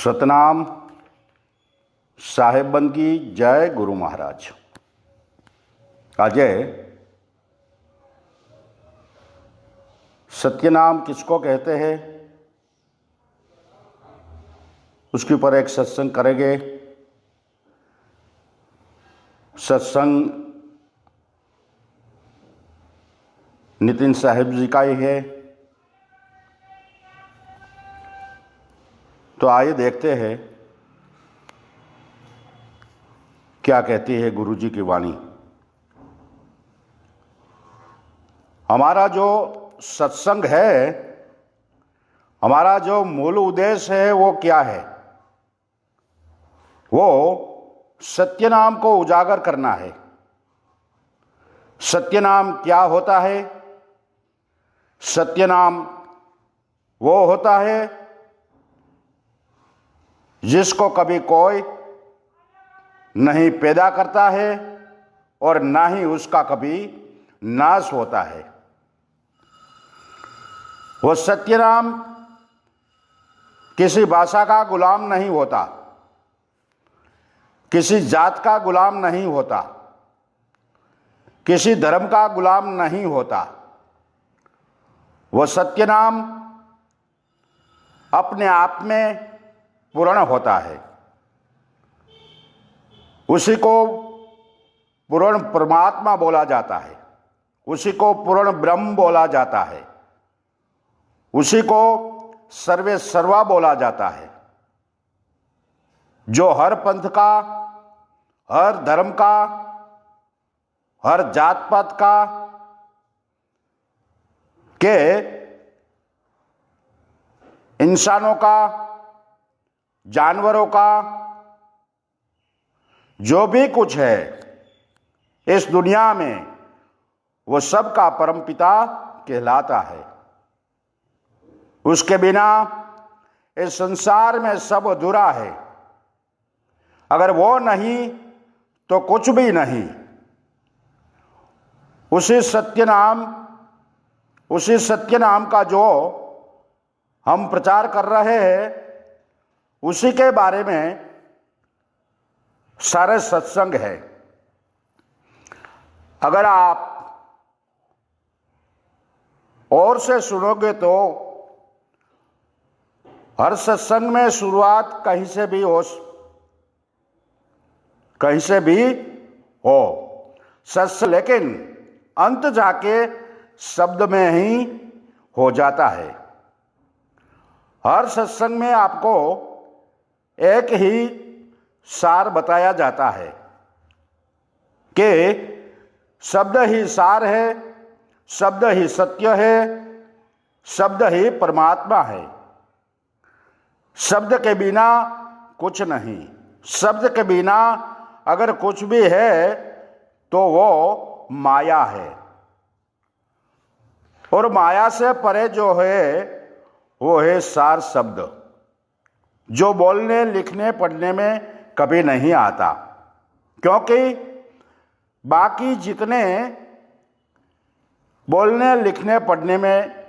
सतनाम साहेबन की जय गुरु महाराज। आज सत्यनाम किसको कहते हैं उसके ऊपर एक सत्संग करेंगे। सत्संग नितिन साहिब जी का ही है, तो आइए देखते हैं क्या कहती है गुरु जी की वाणी। हमारा जो सत्संग है, हमारा जो मूल उद्देश्य है वो क्या है? वो सत्यनाम को उजागर करना है। सत्यनाम क्या होता है? सत्यनाम वो होता है जिसको कभी कोई नहीं पैदा करता है और ना ही उसका कभी नाश होता है। वो सत्यनाम किसी भाषा का गुलाम नहीं होता, किसी जात का गुलाम नहीं होता, किसी धर्म का गुलाम नहीं होता। वो सत्यनाम अपने आप में पूर्ण होता है। उसी को पूर्ण परमात्मा बोला जाता है, उसी को पूर्ण ब्रह्म बोला जाता है, उसी को सर्वे सर्वा बोला जाता है, जो हर पंथ का, हर धर्म का, हर जात पात का के इंसानों का, जानवरों का, जो भी कुछ है इस दुनिया में, वो सब का परमपिता कहलाता है। उसके बिना इस संसार में सब अधूरा है। अगर वो नहीं तो कुछ भी नहीं। उसी सत्यनाम का जो हम प्रचार कर रहे हैं, उसी के बारे में सारे सत्संग है। अगर आप और से सुनोगे तो हर सत्संग में शुरुआत कहीं से भी हो सत्संग, लेकिन अंत जाके शब्द में ही हो जाता है। हर सत्संग में आपको एक ही सार बताया जाता है कि शब्द ही सार है, शब्द ही सत्य है, शब्द ही परमात्मा है। शब्द के बिना कुछ नहीं। शब्द के बिना अगर कुछ भी है तो वो माया है, और माया से परे जो है वो है सार शब्द, जो बोलने लिखने पढ़ने में कभी नहीं आता। क्योंकि बाकी जितने बोलने लिखने पढ़ने में,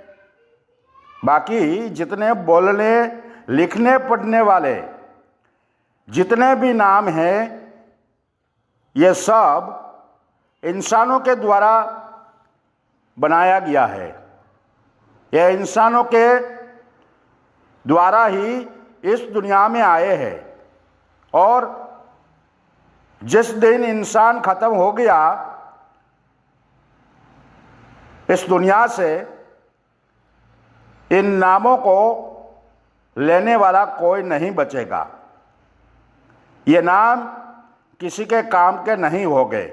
बाकी जितने बोलने लिखने पढ़ने वाले जितने भी नाम हैं, ये सब इंसानों के द्वारा बनाया गया है। ये इंसानों के द्वारा ही इस दुनिया में आए हैं, और जिस दिन इंसान खत्म हो गया इस दुनिया से, इन नामों को लेने वाला कोई नहीं बचेगा। ये नाम किसी के काम के नहीं हो गए।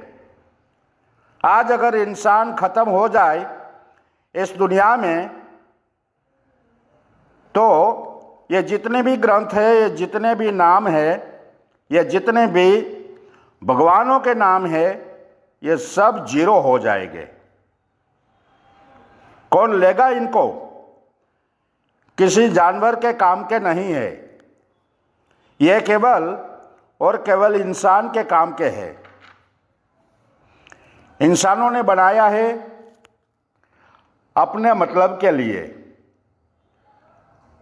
आज अगर इंसान खत्म हो जाए इस दुनिया में, तो ये जितने भी ग्रंथ है, ये जितने भी नाम है, ये जितने भी भगवानों के नाम है, ये सब जीरो हो जाएंगे। कौन लेगा इनको? किसी जानवर के काम के नहीं है। ये केवल और केवल इंसान के काम के है। इंसानों ने बनाया है अपने मतलब के लिए,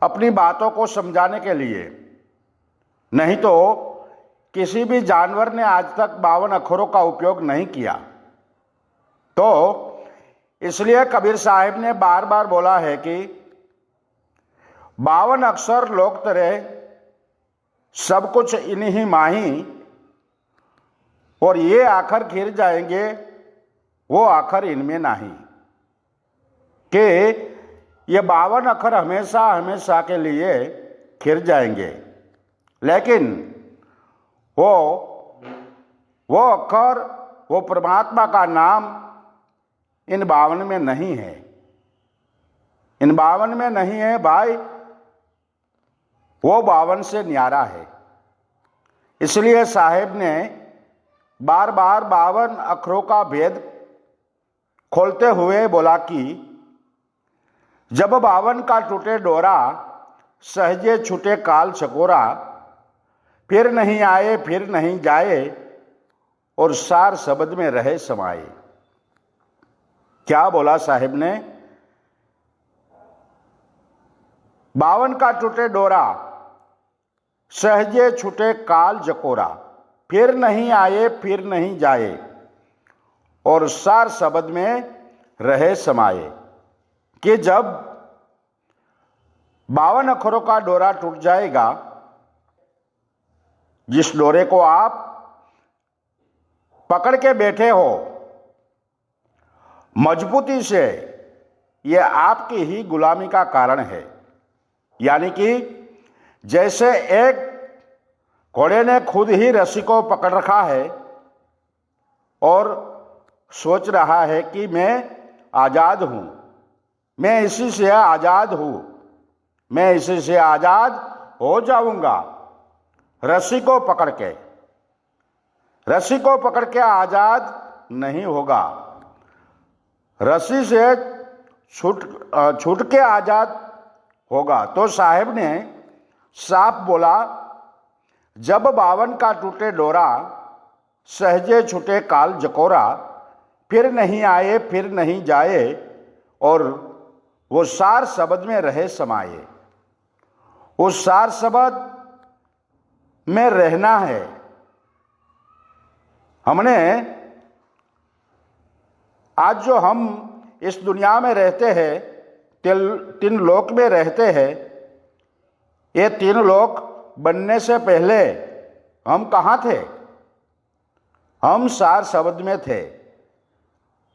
अपनी बातों को समझाने के लिए, नहीं तो किसी भी जानवर ने आज तक 52 अक्षरों का उपयोग नहीं किया। तो इसलिए कबीर साहिब ने बार बार बोला है कि 52 अक्षर लोक तरे सब कुछ इन्हीं माही, और ये आखर खिर जाएंगे वो आखर इनमें नहीं, कि ये 52 अक्षर हमेशा हमेशा के लिए खिर जाएंगे, लेकिन वो अक्षर, वो परमात्मा का नाम इन 52 में नहीं है, इन 52 में नहीं है भाई, वो 52 से न्यारा है। इसलिए साहेब ने बार बार 52 अक्षरों का भेद खोलते हुए बोला कि जब 52 का टूटे डोरा, सहजे छूटे काल चकोरा, फिर नहीं आए फिर नहीं जाए, और सार शब्द में रहे समाये। क्या बोला साहिब ने? 52 का टूटे डोरा, सहजे छूटे काल जकोरा, फिर नहीं आए फिर नहीं जाए, और सार शब्द में रहे समाये। कि जब 52 अक्षरों का डोरा टूट जाएगा, जिस डोरे को आप पकड़ के बैठे हो मजबूती से, यह आपकी ही गुलामी का कारण है। यानी कि जैसे एक घोड़े ने खुद ही रस्सी को पकड़ रखा है और सोच रहा है कि मैं आजाद हूं, मैं इसी से आजाद हूं, मैं इसी से आजाद हो जाऊंगा। रस्सी को पकड़ के, रस्सी को पकड़ के आजाद नहीं होगा, रस्सी से छूट के आजाद होगा। तो साहेब ने साफ बोला, जब 52 का टूटे डोरा, सहजे छूटे काल जकोरा, फिर नहीं आए फिर नहीं जाए, और वो सार शब्द में रहे समाये। उस सार शब्द में रहना है। हमने आज जो हम इस दुनिया में रहते हैं, तीन लोक में रहते हैं, ये 3 लोक बनने से पहले हम कहाँ थे? हम सार शब्द में थे,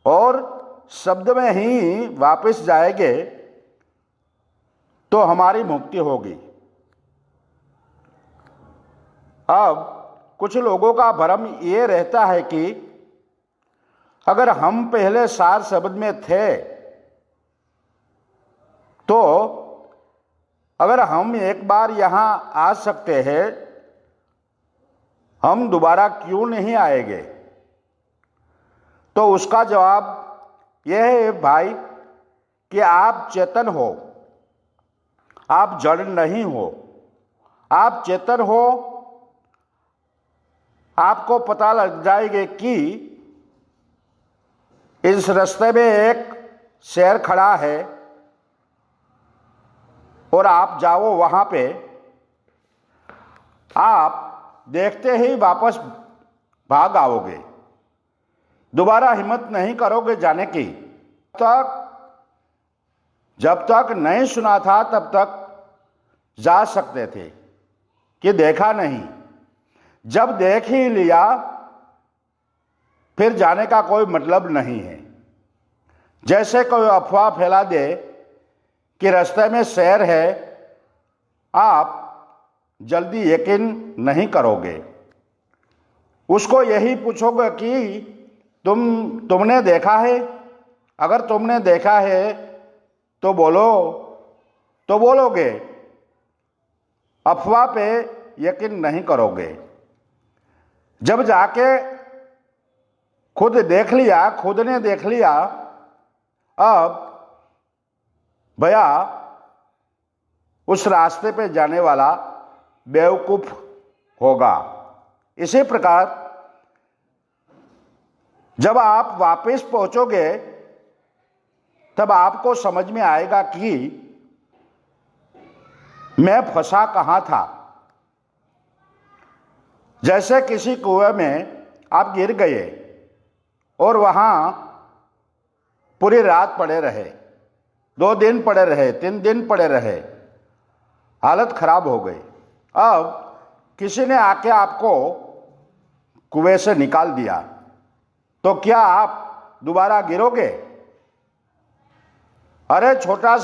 और शब्द में ही वापस जाएंगे तो हमारी मुक्ति होगी। अब कुछ लोगों का भ्रम ये रहता है कि अगर हम पहले सार शब्द में थे, तो अगर हम एक बार यहां आ सकते हैं, हम दोबारा क्यों नहीं आएंगे? तो उसका जवाब यह है भाई कि आप चेतन हो, आप जड़ नहीं हो, आप चेतन हो। आपको पता लग जाएगा कि इस रास्ते में एक शेर खड़ा है और आप जाओ वहां पे, आप देखते ही वापस भाग आओगे, दोबारा हिम्मत नहीं करोगे जाने की। जब तक नहीं सुना था तब तक जा सकते थे कि देखा नहीं, जब देख ही लिया फिर जाने का कोई मतलब नहीं है। जैसे कोई अफवाह फैला दे कि रास्ते में शेर है, आप जल्दी यकीन नहीं करोगे। उसको यही पूछोगे कि तुमने देखा है? अगर तुमने देखा है तो बोलोगे, अफवाह पे यकीन नहीं करोगे। जब जाके खुद देख लिया, खुद ने देख लिया, अब भैया उस रास्ते पे जाने वाला बेवकूफ होगा। इसी प्रकार जब आप वापस पहुंचोगे तब आपको समझ में आएगा कि मैं फंसा कहाँ था। जैसे किसी कुएं में आप गिर गए और वहां पूरी रात पड़े रहे, 2 दिन पड़े रहे, 3 दिन पड़े रहे, हालत खराब हो गई। अब किसी ने आके आपको कुएं से निकाल दिया, तो क्या आप दोबारा गिरोगे? अरे छोटा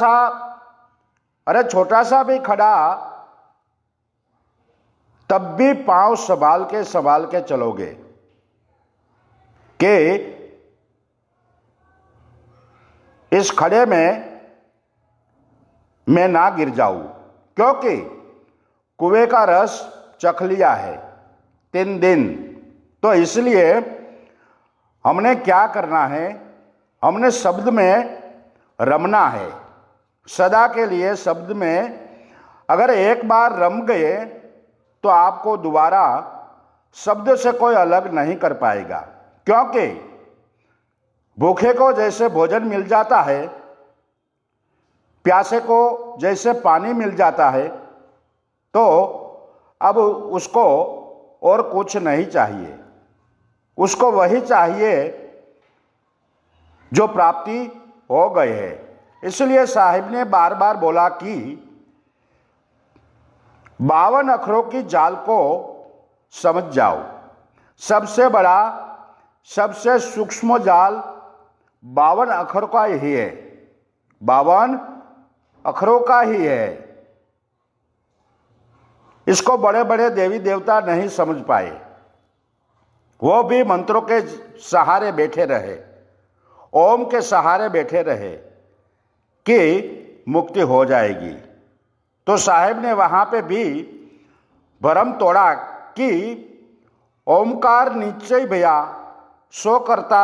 सा भी खड़ा, तब भी पांव संभाल के चलोगे कि इस खड़े में मैं ना गिर जाऊं, क्योंकि कुएं का रस चख लिया है 3 दिन। तो इसलिए हमने क्या करना है, हमने शब्द में रमना है, सदा के लिए शब्द में। अगर एक बार रम गए तो आपको दोबारा शब्द से कोई अलग नहीं कर पाएगा, क्योंकि भूखे को जैसे भोजन मिल जाता है, प्यासे को जैसे पानी मिल जाता है, तो अब उसको और कुछ नहीं चाहिए, उसको वही चाहिए जो प्राप्ति हो गए है। इसलिए साहिब ने बार बार बोला कि 52 अक्षरों की जाल को समझ जाओ। सबसे बड़ा, सबसे सूक्ष्म जाल 52 अक्षर का ही है, 52 अक्षरों का ही है। इसको बड़े बड़े देवी देवता नहीं समझ पाए, वो भी मंत्रों के सहारे बैठे रहे, ओम के सहारे बैठे रहे कि मुक्ति हो जाएगी। तो साहेब ने वहां पे भी भरम तोड़ा कि ओमकार निश्चय भया सो करता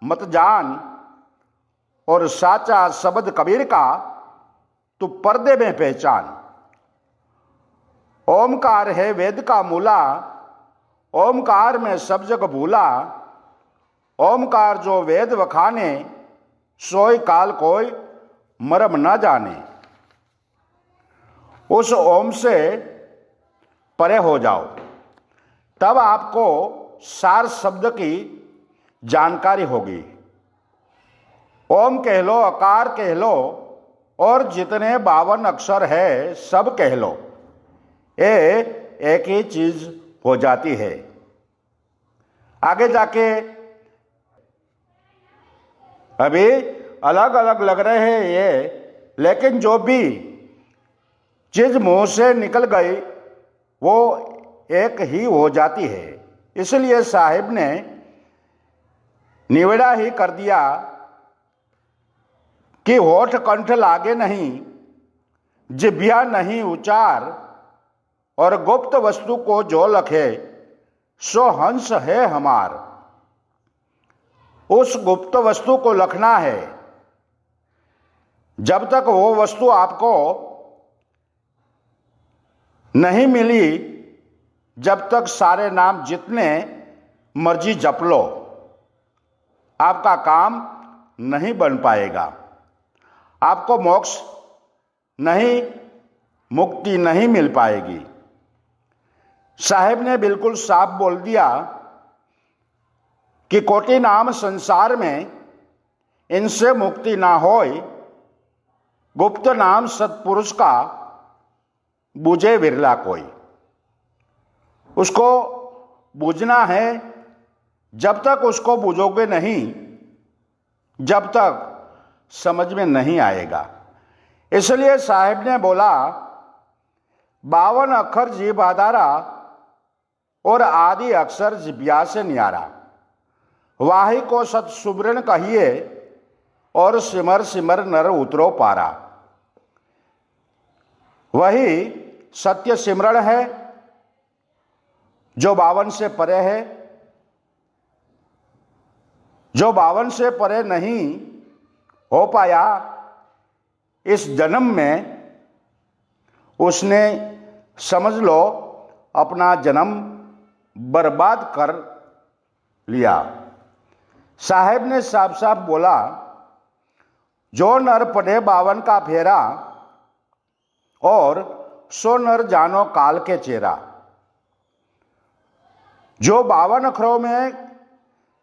मत जान, और साचा शब्द कबीर का तू पर्दे में पहचान। ओमकार है वेद का मूला, ओमकार में सब जग भूला, ओमकार जो वेद वखाने सोई काल कोई मरम न जाने। उस ओम से परे हो जाओ, तब आपको सार शब्द की जानकारी होगी। ओम कह लो, अकार कह लो, और जितने 52 अक्षर है सब कह लो, ये एक ही चीज हो जाती है। आगे जाके अभी अलग अलग लग रहे हैं ये, लेकिन जो भी चीज मुंह से निकल गई वो एक ही हो जाती है। इसलिए साहिब ने निवेड़ा ही कर दिया कि होठ कंठ लागे नहीं, जिभ्या नहीं उचार, और गुप्त वस्तु को जो लखे सो हंस है हमार। उस गुप्त वस्तु को लखना है। जब तक वो वस्तु आपको नहीं मिली, जब तक सारे नाम जितने मर्जी जप लो, आपका काम नहीं बन पाएगा, आपको मोक्ष नहीं, मुक्ति नहीं मिल पाएगी। साहेब ने बिल्कुल साफ बोल दिया कि कोटि नाम संसार में इनसे मुक्ति ना होय, गुप्त नाम सत्पुरुष का बूझे विरला कोई। उसको बूझना है, जब तक उसको बूझोगे नहीं, जब तक समझ में नहीं आएगा। इसलिए साहिब ने बोला 52 अक्षर जीभ आधारा, और आदि अक्षर जिभ्या से न्यारा। वाही को सत सुबरण कहिए, और सिमर सिमर नर उतरो पारा। वही सत्य सिमरण है जो 52 से परे है। जो 52 से परे नहीं हो पाया इस जन्म में, उसने समझ लो अपना जन्म बर्बाद कर लिया। साहेब ने साफ साफ बोला, जो नर पढ़े 52 का फेरा, और सो नर जानो काल के चेहरा। जो 52 अक्षरों में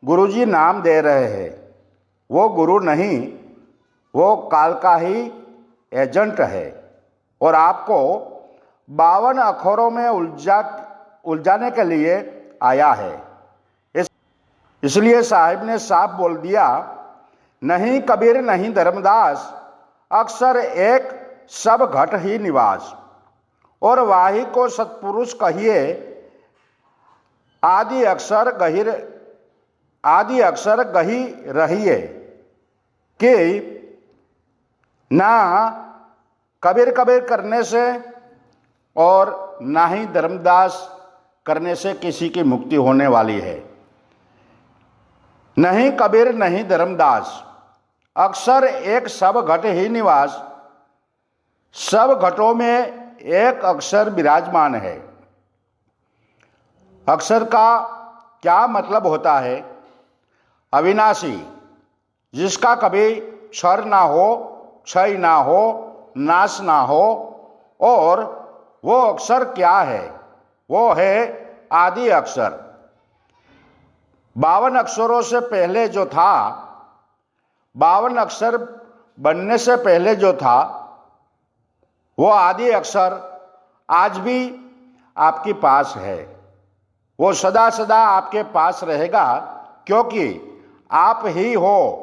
गुरुजी नाम दे रहे हैं वो गुरु नहीं, वो काल का ही एजेंट है और आपको 52 अक्षरों में उलझाने के लिए आया है। इसलिए साहिब ने साफ बोल दिया, नहीं कबीर नहीं धर्मदास, अक्सर एक सब घट ही निवास। और वाही को सत्पुरुष कहिए, आदि अक्षर गही रहिए। कि ना कबीर कबीर करने से और ना ही धर्मदास करने से किसी की मुक्ति होने वाली है। नहीं कबीर नहीं धर्मदास, अक्सर एक सब घट ही निवास। सब घटों में एक अक्षर विराजमान है। अक्षर का क्या मतलब होता है? अविनाशी, जिसका कभी क्षर ना हो, क्षय ना हो, नाश ना हो। और वो अक्षर क्या है? वो है आदि अक्षर। 52 अक्षरों से पहले जो था, 52 अक्षर बनने से पहले जो था, वो आदि अक्षर आज भी आपके पास है। वो सदा सदा आपके पास रहेगा, क्योंकि आप ही हो।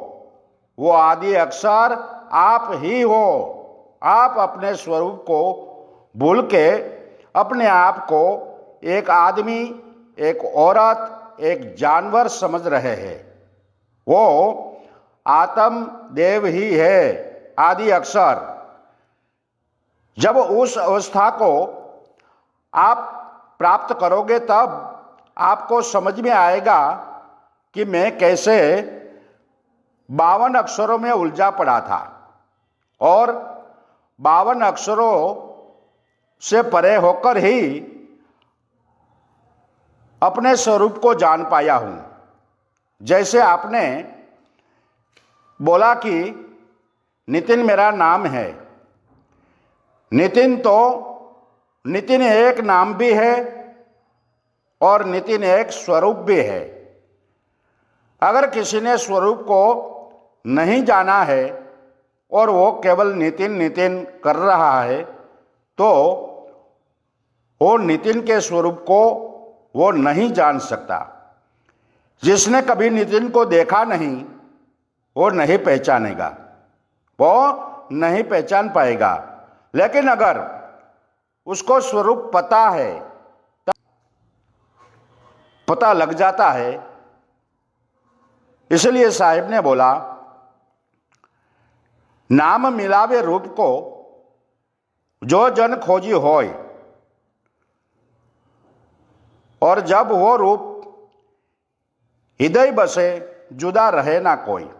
वो आदि अक्षर आप ही हो। आप अपने स्वरूप को भूल के अपने आप को एक आदमी, एक औरत, एक जानवर समझ रहे हैं। वो आत्म देव ही है, आदि अक्षर। जब उस अवस्था को आप प्राप्त करोगे तब आपको समझ में आएगा कि मैं कैसे 52 अक्षरों में उलझा पड़ा था और 52 अक्षरों से परे होकर ही अपने स्वरूप को जान पाया हूं। जैसे आपने बोला कि नितिन मेरा नाम है। नितिन एक नाम भी है और नितिन एक स्वरूप भी है। अगर किसी ने स्वरूप को नहीं जाना है और वो केवल नितिन नितिन कर रहा है, तो वो नितिन के स्वरूप को वो नहीं जान सकता। जिसने कभी नितिन को देखा नहीं, वो नहीं पहचानेगा, वो नहीं पहचान पाएगा। लेकिन अगर उसको स्वरूप पता है, पता लग जाता है। इसलिए साहिब ने बोला, नाम मिलावे रूप को जो जन खोजी होय। और जब वो रूप हृदय बसे, जुदा रहे ना कोई।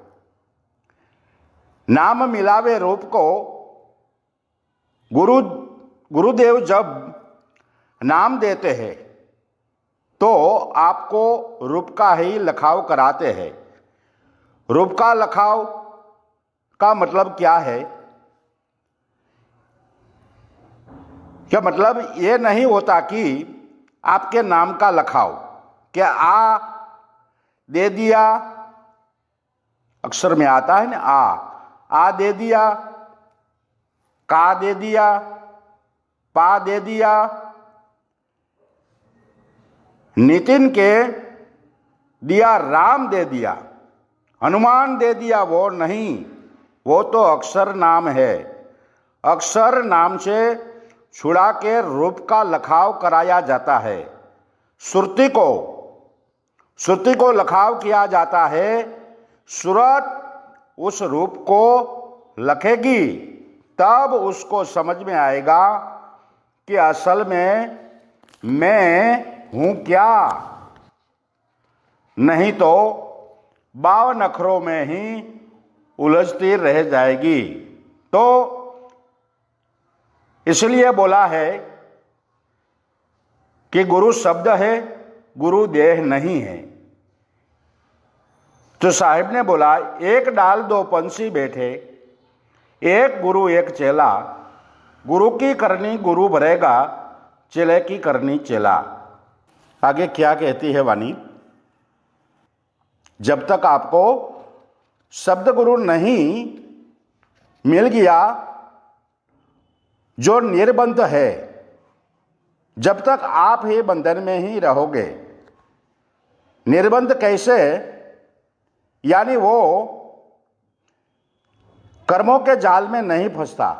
नाम मिलावे रूप को गुरुदेव जब नाम देते हैं तो आपको रूप का ही लखाव कराते हैं। रूप का लखाव का मतलब क्या है? क्या मतलब ये नहीं होता कि आपके नाम का लखाव, क्या आ दे दिया, अक्षर में आता है ना, आ दे दिया, का दे दिया, पा दे दिया। नितिन के दिया, राम दे दिया, हनुमान दे दिया, वो नहीं। वो तो अक्षर नाम है। अक्षर नाम से छुड़ा के रूप का लखाव कराया जाता है। श्रुति को लखाव किया जाता है। सूरत उस रूप को लखेगी, तब उसको समझ में आएगा कि असल में मैं हूं क्या। नहीं तो 52 अक्षरों में ही उलझती रह जाएगी। तो इसलिए बोला है कि गुरु शब्द है, गुरु देह नहीं है। तो साहिब ने बोला, एक डाल दो पंछी बैठे, एक गुरु एक चेला। गुरु की करनी गुरु भरेगा, चेले की करनी चेला। आगे क्या कहती है वाणी? जब तक आपको शब्द गुरु नहीं मिल गया जो निर्बंध है, जब तक आप ही बंधन में ही रहोगे। निर्बंध कैसे? यानी वो कर्मों के जाल में नहीं फंसता।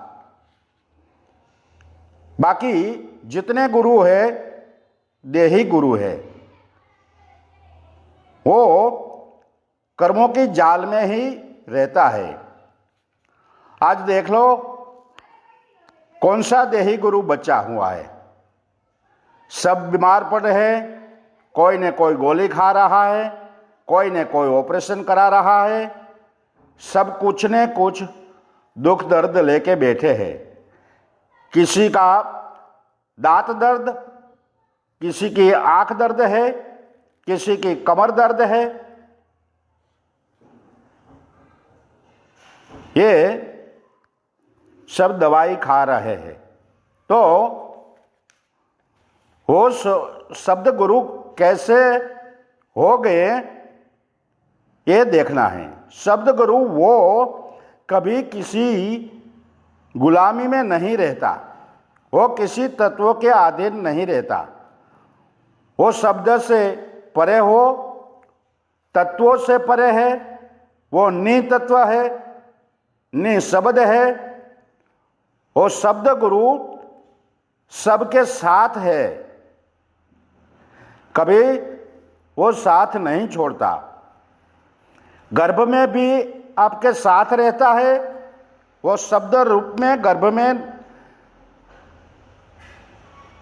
बाकी जितने गुरु है देही गुरु है, वो कर्मों की जाल में ही रहता है। आज देख लो कौन सा देही गुरु बचा हुआ है। सब बीमार पड़े हैं, कोई न कोई गोली खा रहा है, कोई न कोई ऑपरेशन करा रहा है, सब कुछ न कुछ दुख दर्द लेके बैठे हैं। किसी का दांत दर्द, किसी की आंख दर्द है, किसी की कमर दर्द है। ये सब दवाई खा रहे हैं। तो वो शब्द गुरु कैसे हो गए ये देखना है। शब्द गुरु वो कभी किसी गुलामी में नहीं रहता, वो किसी तत्व के अधीन नहीं रहता। वो शब्द से परे हो, तत्वों से परे है, वो नितत्व है, निशब्द है। वो शब्द गुरु सबके साथ है, कभी वो साथ नहीं छोड़ता। गर्भ में भी आपके साथ रहता है, वो शब्द रूप में गर्भ में,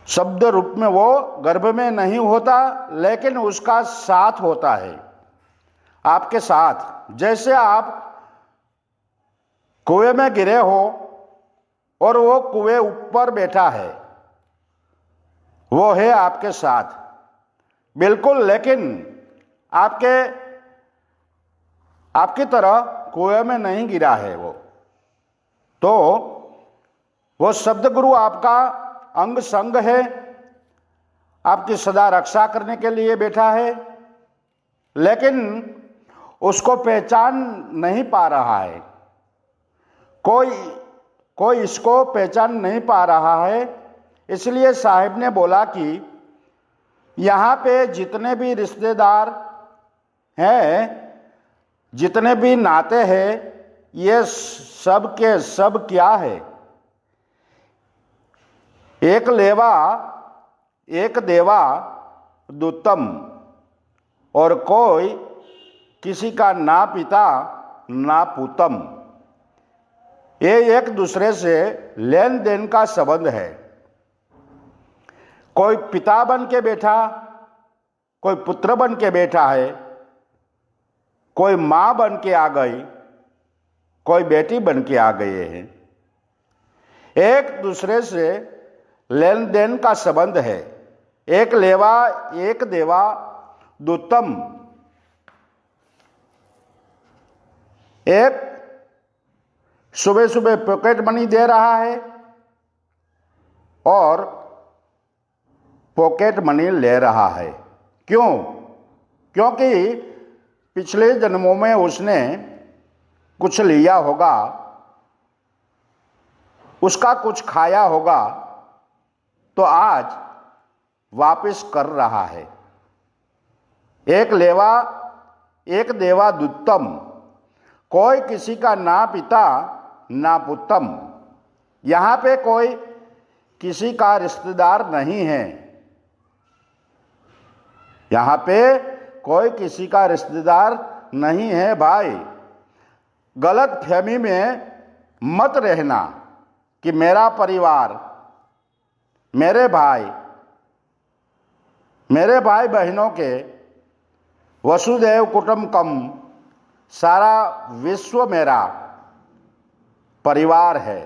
शब्द रूप में वो गर्भ में नहीं होता, लेकिन उसका साथ होता है आपके साथ। जैसे आप कुएं में गिरे हो और वो कुएं ऊपर बैठा है, वो है आपके साथ बिल्कुल, लेकिन आपकी तरह कुएं में नहीं गिरा है वो। तो वो शब्द गुरु आपका अंग संग है, आपकी सदा रक्षा करने के लिए बैठा है, लेकिन उसको पहचान नहीं पा रहा है। कोई इसको पहचान नहीं पा रहा है। इसलिए साहिब ने बोला कि यहाँ पे जितने भी रिश्तेदार हैं, जितने भी नाते हैं, ये सब के सब क्या है? एक लेवा एक देवा दुत्तम, और कोई किसी का ना पिता ना पुतम। ये एक दूसरे से लेन देन का संबंध है। कोई पिता बन के बैठा, कोई पुत्र बन के बैठा है, कोई माँ बन के आ गई, कोई बेटी बन के आ गए हैं। एक दूसरे से लेन देन का संबंध है। एक लेवा एक देवा दुत्तम। एक सुबह सुबह पॉकेट मनी दे रहा है और पॉकेट मनी ले रहा है। क्यों? क्योंकि पिछले जन्मों में उसने कुछ लिया होगा, उसका कुछ खाया होगा, तो आज वापस कर रहा है। एक लेवा एक देवा दुत्तम। कोई किसी का ना पिता ना पुतम। यहाँ पे कोई किसी का रिश्तेदार नहीं है। यहाँ पे कोई किसी का रिश्तेदार नहीं है भाई। गलत फहमी में मत रहना कि मेरा परिवार, मेरे भाई बहनों के वसुदेव कुटुंबकम, सारा विश्व मेरा परिवार है,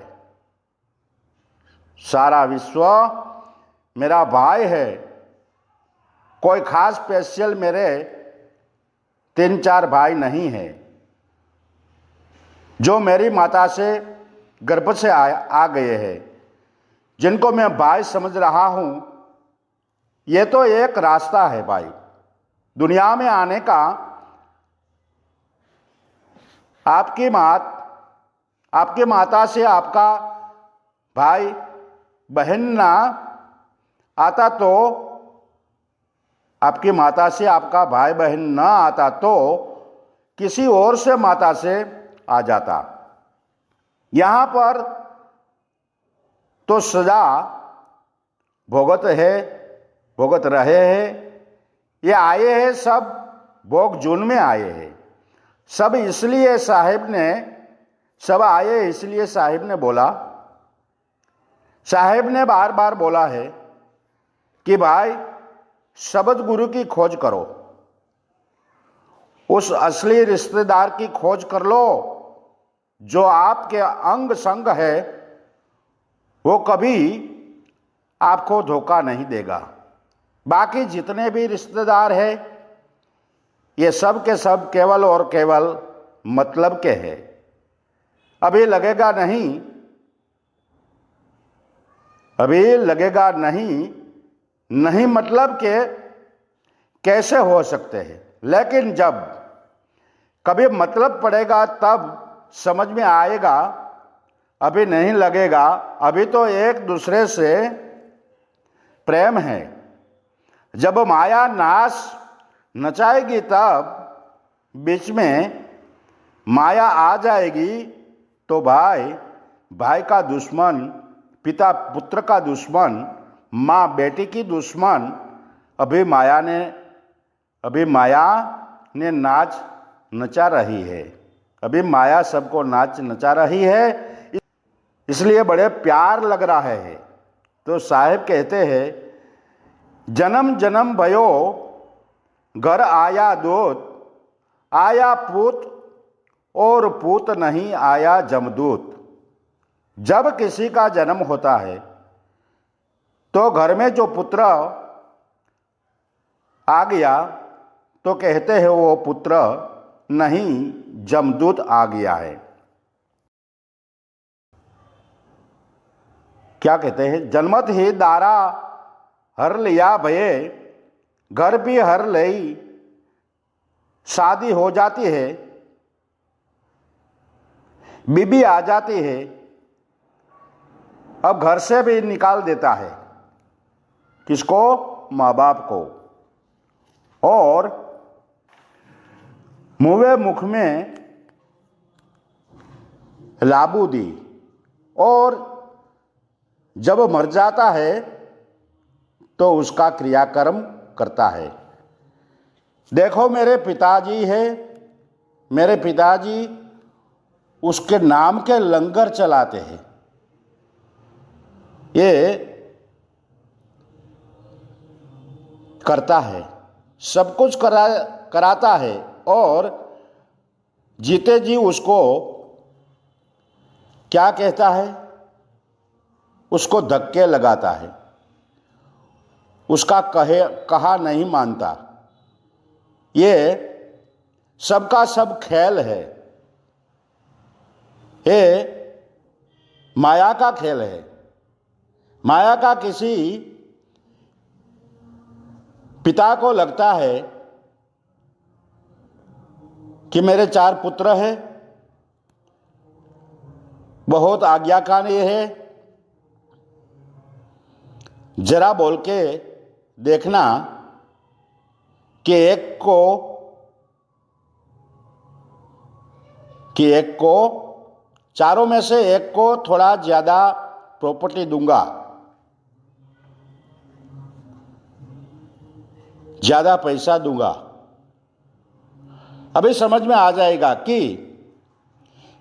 सारा विश्व मेरा भाई है। कोई खास स्पेशल मेरे 3-4 भाई नहीं है जो मेरी माता से गर्भ से आ गए हैं, जिनको मैं भाई समझ रहा हूँ। ये तो एक रास्ता है भाई दुनिया में आने का। आपकी माता से आपका भाई बहन ना आता तो, आपकी माता से आपका भाई बहन ना आता तो किसी और से माता से आ जाता। यहां पर तो सजा भुगत रहे हैं। ये आए हैं सब भोग जून में आए हैं सब, इसलिए साहिब ने सब आए, इसलिए साहिब ने बोला, साहिब ने बार बार बोला है कि भाई शब्द गुरु की खोज करो, उस असली रिश्तेदार की खोज कर लो जो आपके अंग संग है, वो कभी आपको धोखा नहीं देगा। बाकी जितने भी रिश्तेदार हैं ये सब के सब केवल और केवल मतलब के हैं। अभी लगेगा नहीं मतलब के कैसे हो सकते हैं, लेकिन जब कभी मतलब पड़ेगा तब समझ में आएगा। अभी नहीं लगेगा, अभी तो एक दूसरे से प्रेम है। जब माया नाश नचाएगी तब बीच में माया आ जाएगी तो भाई का दुश्मन, पिता पुत्र का दुश्मन, माँ बेटी की दुश्मन। अभी माया ने नाच नचा रही है, अभी माया सबको नाच नचा रही है, इसलिए बड़े प्यार लग रहा है। तो साहिब कहते हैं जन्म जन्म भयो घर आया दूत, आया पूत और पूत नहीं आया जमदूत। जब किसी का जन्म होता है तो घर में जो पुत्र आ गया तो कहते हैं वो पुत्र नहीं जमदूत आ गया है। क्या कहते हैं, जन्मत ही दारा हर लिया भये, घर भी हर लई, शादी हो जाती है, बीबी आ जाती है, अब घर से भी निकाल देता है। किसको? माँ बाप को। और मुँहे मुख में लाबू दी, और जब मर जाता है तो उसका क्रियाकर्म करता है। देखो मेरे पिताजी है, मेरे पिताजी उसके नाम के लंगर चलाते हैं, ये करता है, सब कुछ कराता है, और जीते जी उसको क्या कहता है, उसको धक्के लगाता है, उसका कहा नहीं मानता। ये सबका सब खेल है, ये माया का खेल है। माया का किसी पिता को लगता है कि मेरे 4 पुत्र हैं, बहुत आज्ञाकारी है, जरा बोल के देखना कि एक को चारों में से एक को थोड़ा ज्यादा प्रॉपर्टी दूंगा, ज्यादा पैसा दूंगा। अभी समझ में आ जाएगा कि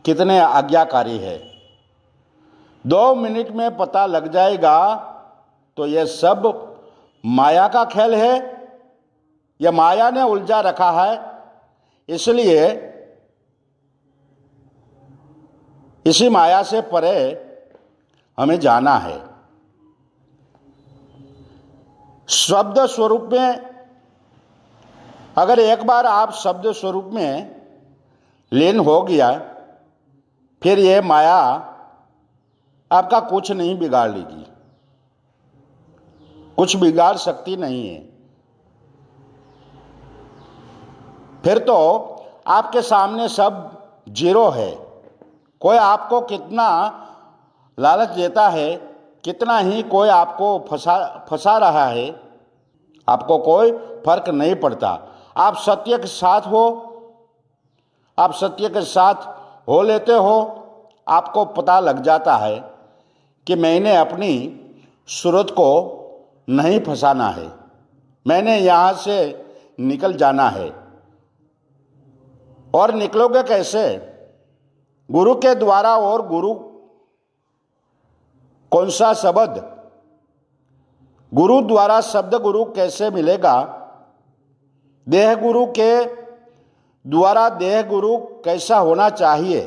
कितने आज्ञाकारी है। 2 मिनट में पता लग जाएगा। तो यह सब माया का खेल है, यह माया ने उलझा रखा है, इसलिए इसी माया से परे हमें जाना है। शब्द स्वरूप में अगर एक बार आप शब्द स्वरूप में लीन हो गया, फिर ये माया आपका कुछ नहीं बिगाड़ लेगी। कुछ बिगाड़ सकती नहीं है। फिर तो आपके सामने सब जीरो है। कोई आपको कितना लालच देता है, कितना ही कोई आपको फंसा रहा है, आपको कोई फर्क नहीं पड़ता। आप सत्य के साथ हो, आप सत्य के साथ हो लेते हो, आपको पता लग जाता है कि मैंने अपनी सूरत को नहीं फंसाना है, मैंने यहाँ से निकल जाना है। और निकलोगे कैसे? गुरु के द्वारा। और गुरु कौन सा शब्द? गुरु द्वारा शब्द गुरु कैसे मिलेगा? देह गुरु के द्वारा देह गुरु कैसा होना चाहिए?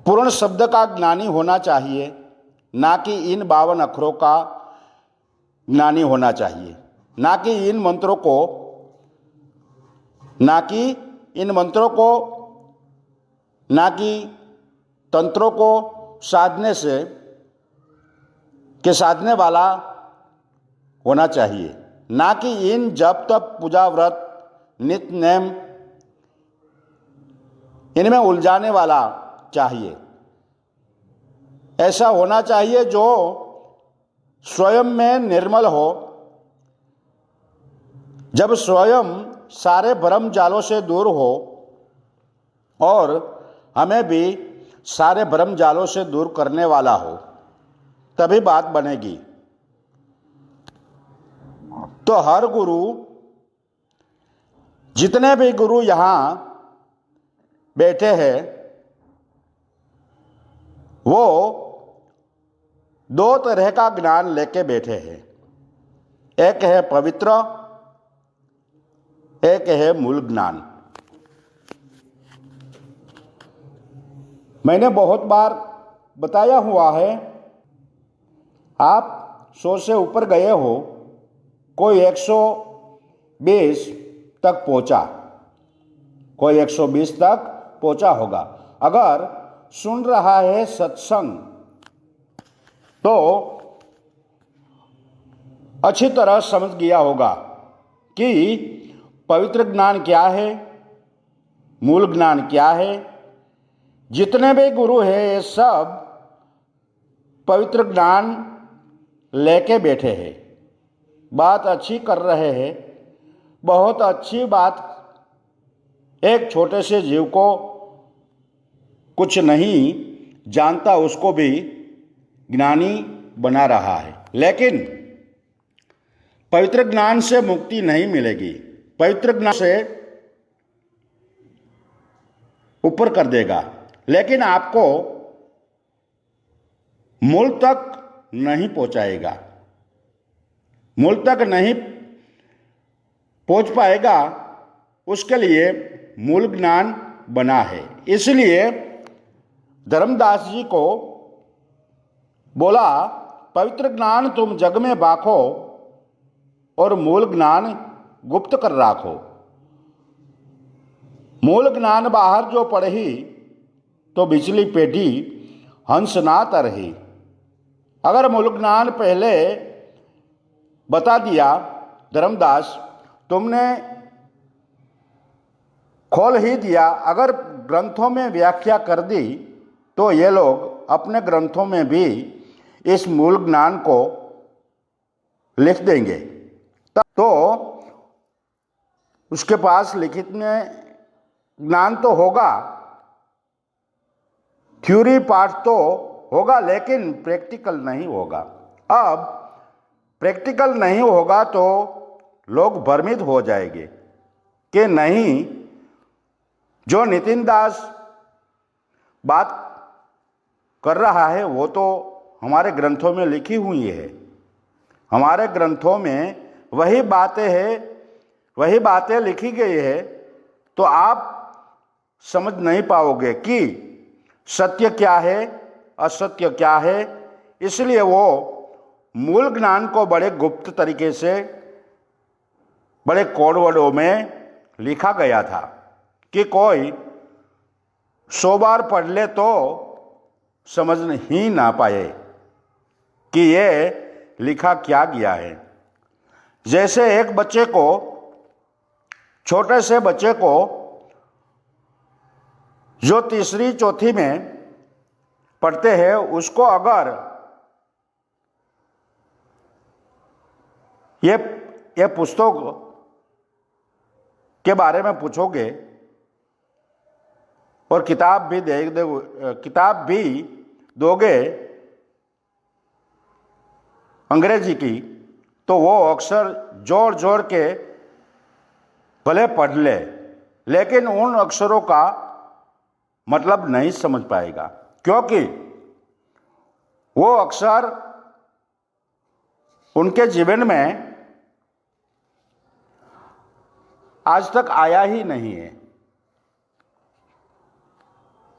पूर्ण शब्द का ज्ञानी होना चाहिए, ना कि इन 52 अक्षरों का ज्ञानी होना चाहिए, ना कि इन मंत्रों को, ना कि इन मंत्रों को, ना कि तंत्रों को साधने से के साधने वाला होना चाहिए, ना कि इन जप तप पूजा व्रत नित्य नेम इनमें उलझाने वाला चाहिए। ऐसा होना चाहिए जो स्वयं में निर्मल हो। जब स्वयं सारे भ्रम जालों से दूर हो और हमें भी सारे भ्रम जालों से दूर करने वाला हो, तभी बात बनेगी। तो हर गुरु, जितने भी गुरु यहाँ बैठे हैं, वो 2 तरह का ज्ञान लेके बैठे हैं। एक है पवित्र, एक है मूल ज्ञान। मैंने बहुत बार बताया हुआ है, आप 100 से ऊपर गए हो, कोई 120 तक पहुंचा, कोई 120 तक पहुंचा होगा। अगर सुन रहा है सत्संग तो अच्छी तरह समझ गया होगा कि पवित्र ज्ञान क्या है, मूल ज्ञान क्या है। जितने भी गुरु हैं ये सब पवित्र ज्ञान लेके बैठे हैं, बात अच्छी कर रहे हैं, बहुत अच्छी बात। एक छोटे से जीव को कुछ नहीं जानता उसको भी ज्ञानी बना रहा है। लेकिन पवित्र ज्ञान से मुक्ति नहीं मिलेगी, पवित्र ज्ञान से ऊपर कर देगा, लेकिन आपको मूल तक नहीं पहुंचाएगा, मूल तक नहीं पहुंच पाएगा। उसके लिए मूल ज्ञान बना है। इसलिए धर्मदास जी को बोला, पवित्र ज्ञान तुम जग में बाखो और मूल ज्ञान गुप्त कर राखो। मूल ज्ञान बाहर जो पढ़ी तो बिजली पेटी हंस ना तरही। अगर मूल ज्ञान पहले बता दिया धर्मदास, तुमने खोल ही दिया, अगर ग्रंथों में व्याख्या कर दी तो ये लोग अपने ग्रंथों में भी इस मूल ज्ञान को लिख देंगे। तो उसके पास लिखित में ज्ञान तो होगा, थ्योरी पार्ट तो होगा, लेकिन प्रैक्टिकल नहीं होगा। अब प्रैक्टिकल नहीं होगा तो लोग भ्रमित हो जाएंगे कि नहीं, जो नितिन दास बात कर रहा है वो तो हमारे ग्रंथों में लिखी हुई है, हमारे ग्रंथों में वही बातें हैं, वही बातें लिखी गई है। तो आप समझ नहीं पाओगे कि सत्य क्या है, असत्य क्या है। इसलिए वो मूल ज्ञान को बड़े गुप्त तरीके से, बड़े कोड वर्डों में लिखा गया था कि कोई 100 बार पढ़ ले तो समझ ही ना पाए। कि ये लिखा क्या गया है। जैसे एक बच्चे को, छोटे से बच्चे को जो तीसरी चौथी में पढ़ते हैं, उसको अगर ये पुस्तक के बारे में पूछोगे और किताब भी दोगे अंग्रेजी की, तो वो अक्षर जोड़ जोड़ के भले पढ़ ले, लेकिन उन अक्षरों का मतलब नहीं समझ पाएगा, क्योंकि वो अक्षर उनके जीवन में आज तक आया ही नहीं है।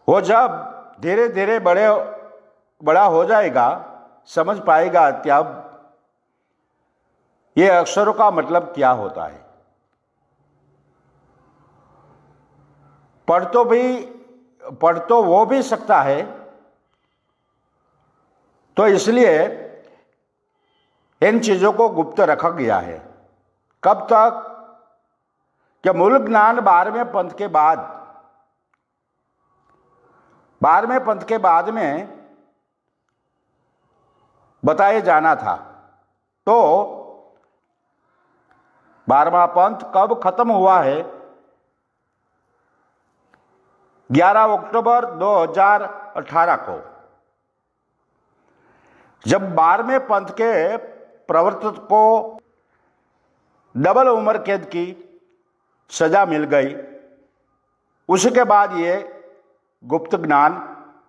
वो जब धीरे धीरे बड़ा हो जाएगा, समझ पाएगा तब ये अक्षरों का मतलब क्या होता है। पढ़ तो वो भी सकता है, तो इसलिए इन चीजों को गुप्त रखा गया है। कब तक? कि मूल ज्ञान 12वें पंथ के बाद में बताए जाना था। तो 12वां पंथ कब खत्म हुआ है? 11 अक्टूबर 2018 को, जब 12वें पंथ के प्रवर्तक को डबल उम्र कैद की सजा मिल गई। उसके बाद ये गुप्त ज्ञान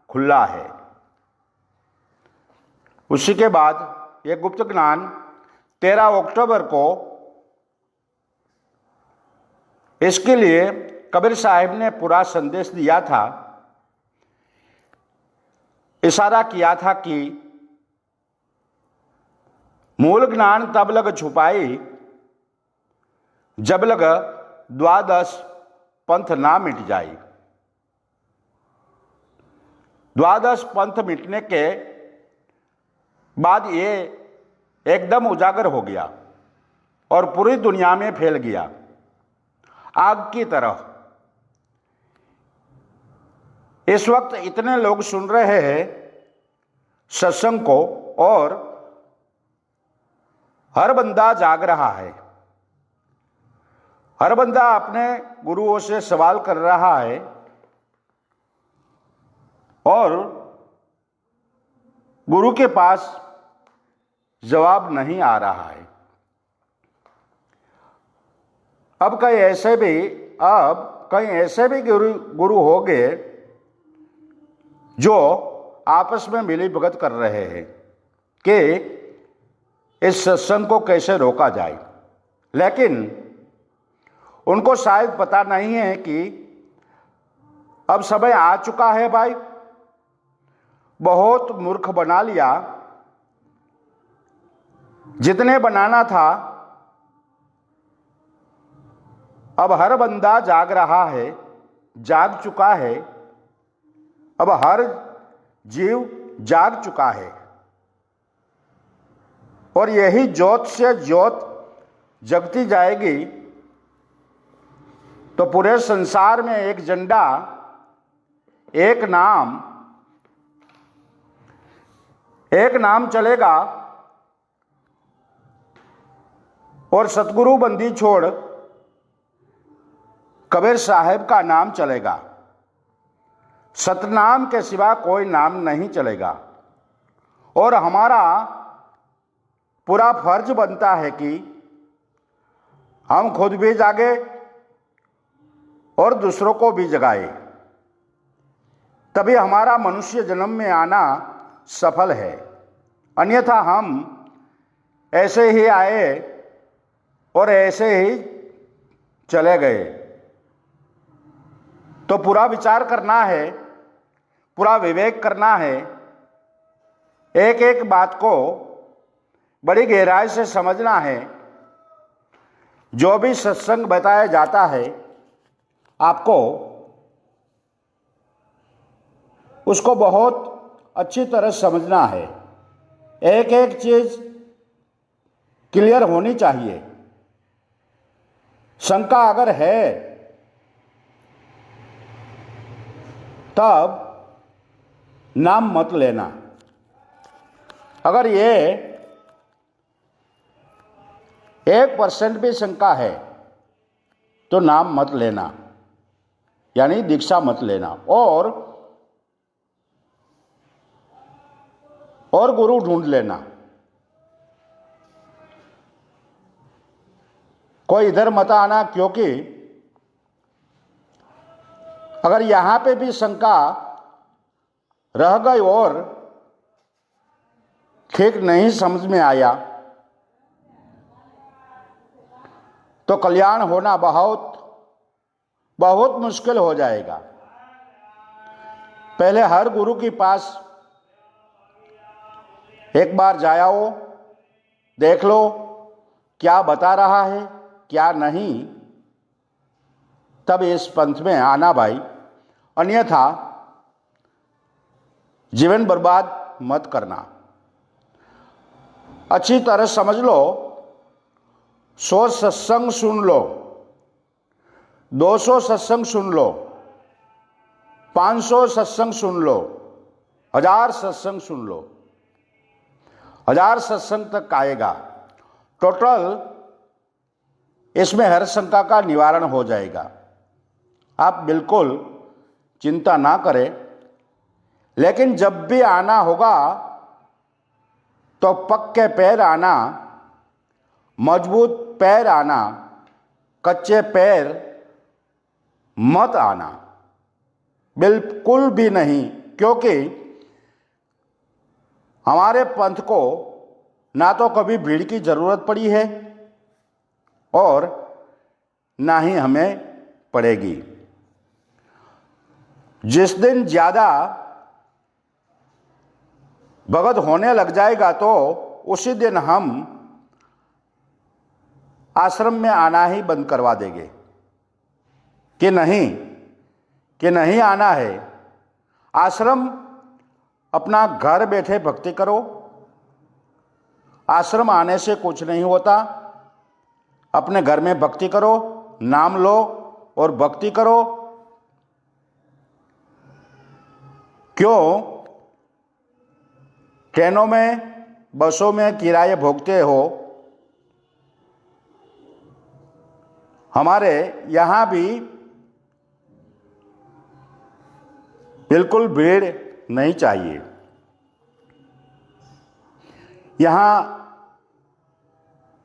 खुला है। उसी के बाद ये गुप्त ज्ञान 13 अक्टूबर को, इसके लिए कबीर साहिब ने पूरा संदेश दिया था, इशारा किया था कि मूल ज्ञान तब लग छुपाई जब लग द्वादश पंथ ना मिट जाए। द्वादश पंथ मिटने के बाद ये एकदम उजागर हो गया और पूरी दुनिया में फैल गया आग की तरह। इस वक्त इतने लोग सुन रहे हैं सत्संग को, और हर बंदा जाग रहा है, हर बंदा अपने गुरुओं से सवाल कर रहा है और गुरु के पास जवाब नहीं आ रहा है। अब कई ऐसे भी गुरु हो गए जो आपस में मिली भगत कर रहे हैं कि इस सत्संग को कैसे रोका जाए, लेकिन उनको शायद पता नहीं है कि अब समय आ चुका है भाई। बहुत मूर्ख बना लिया, जितने बनाना था। अब हर बंदा जाग रहा है, जाग चुका है। अब हर जीव जाग चुका है और यही ज्योत से ज्योत जगती जाएगी, तो पूरे संसार में एक झंडा, एक नाम चलेगा और सतगुरु बंदी छोड़ कबीर साहब का नाम चलेगा। सतनाम के सिवा कोई नाम नहीं चलेगा। और हमारा पूरा फर्ज बनता है कि हम खुद भी जागे और दूसरों को भी जगाए, तभी हमारा मनुष्य जन्म में आना सफल है। अन्यथा हम ऐसे ही आए और ऐसे ही चले गए। तो पूरा विचार करना है, पूरा विवेक करना है, एक एक बात को बड़ी गहराई से समझना है। जो भी सत्संग बताया जाता है आपको उसको बहुत अच्छी तरह समझना है। एक एक चीज क्लियर होनी चाहिए। शंका अगर है तब नाम मत लेना। अगर ये 1% भी शंका है तो नाम मत लेना, यानी दीक्षा मत लेना। और गुरु ढूंढ लेना। कोई इधर मत आना, क्योंकि अगर यहां पे भी शंका रह गई और ठीक नहीं समझ में आया तो कल्याण होना बहुत बहुत मुश्किल हो जाएगा। पहले हर गुरु के पास एक बार जाओ, देख लो क्या बता रहा है क्या नहीं, तब इस पंथ में आना भाई। अन्यथा जीवन बर्बाद मत करना। अच्छी तरह समझ लो, 100 सत्संग सुन लो, 200 सत्संग सुन लो, 500 सत्संग सुन लो, 1000 सत्संग सुन लो, 1000 सत्संग तक आएगा। टोटल इसमें हर शंका का निवारण हो जाएगा। आप बिल्कुल चिंता ना करें। लेकिन जब भी आना होगा तो पक्के पैर आना, मजबूत पैर आना, कच्चे पैर मत आना, बिल्कुल भी नहीं। क्योंकि हमारे पंथ को ना तो कभी भीड़ की जरूरत पड़ी है और ना ही हमें पड़ेगी। जिस दिन ज्यादा भगत होने लग जाएगा तो उसी दिन हम आश्रम में आना ही बंद करवा देंगे कि नहीं आना है। आश्रम अपना घर बैठे भक्ति करो। आश्रम आने से कुछ नहीं होता। अपने घर में भक्ति करो, नाम लो और भक्ति करो। क्यों ट्रेनों में बसों में किराए भोगते हो? हमारे यहाँ भी बिल्कुल भीड़ नहीं चाहिए। यहाँ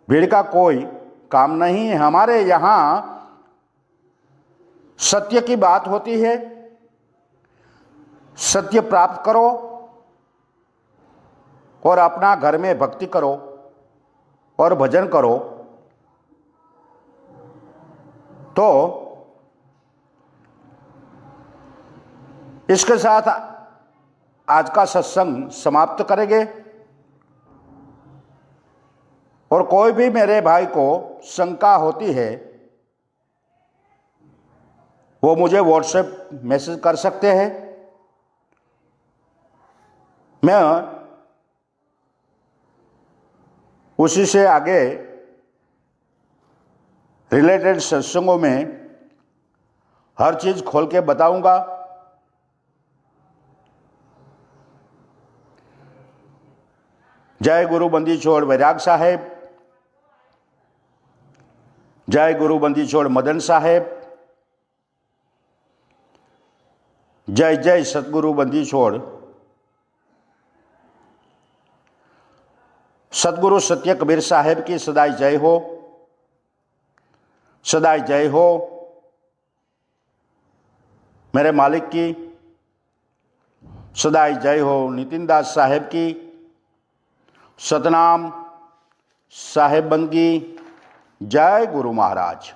भीड़ का कोई काम नहीं है। हमारे यहाँ सत्य की बात होती है। सत्य प्राप्त करो और अपना घर में भक्ति करो और भजन करो, तो इसके साथ आज का सत्संग समाप्त करेंगे। और कोई भी मेरे भाई को शंका होती है वो मुझे व्हाट्सएप मैसेज कर सकते हैं। मैं उसी से आगे रिलेटेड सत्संगों में हर चीज खोल के बताऊंगा। जय गुरु बंदी छोड़ वैराग साहेब, जय गुरु बंदी छोड़ मदन साहेब, जय जय सतगुरु बंदी छोड़ सतगुरु सत्य कबीर साहेब की सदाई जय हो, सदाई जय हो। मेरे मालिक की सदाई जय हो। नितिन दास साहेब की, सतनाम साहेब बंद की जय गुरु महाराज।